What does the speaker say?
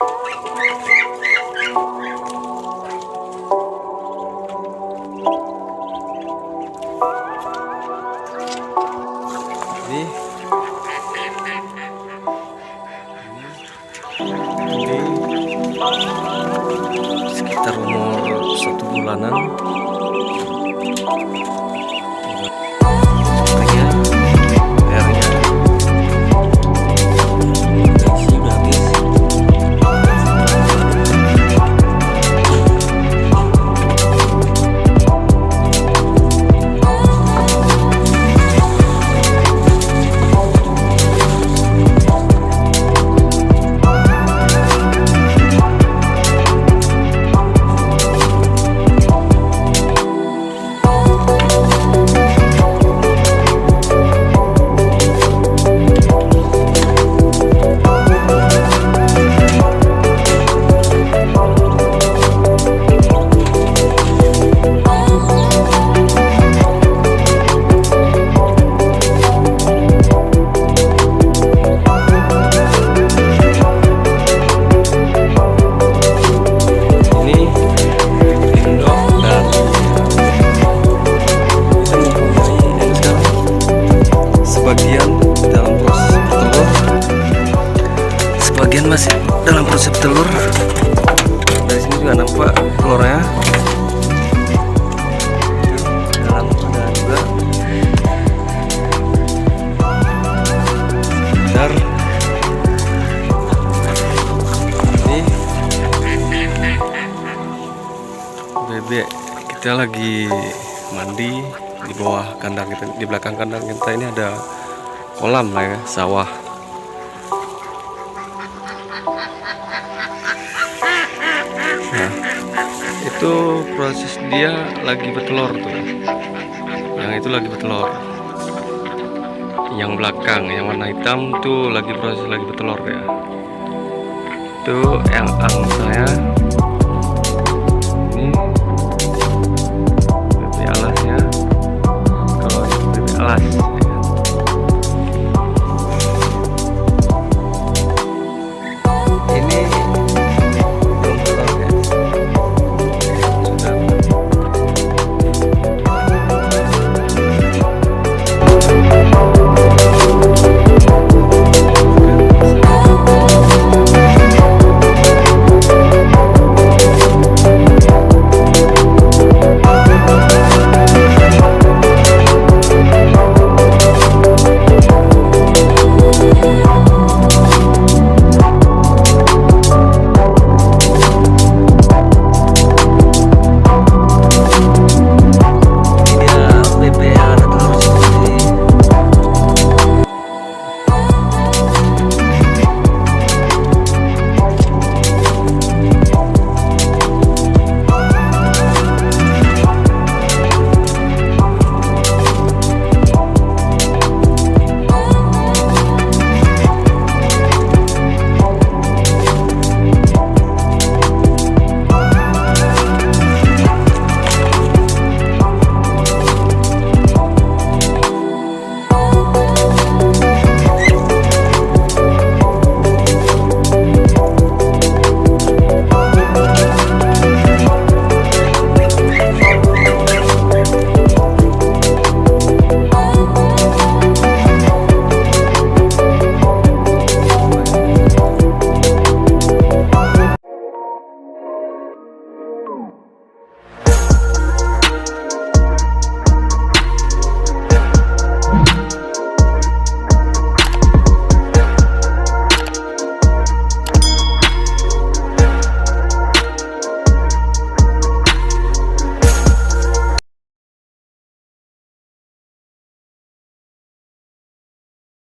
Ini sekitar umur 1 bulanan. Airnya isi udah habis. Sebagian masih dalam proses bertelur. Dari sini juga nampak telurnya. Dalam ada juga. Bentar. Ini bebek kita lagi mandi di bawah kandang kita. Di belakang kandang kita ini ada kolam lah ya, sawah. Nah, itu proses dia lagi bertelur tuh. Yang itu lagi bertelur. Yang belakang, yang warna hitam tuh lagi proses lagi bertelur ya. Itu yang angsanya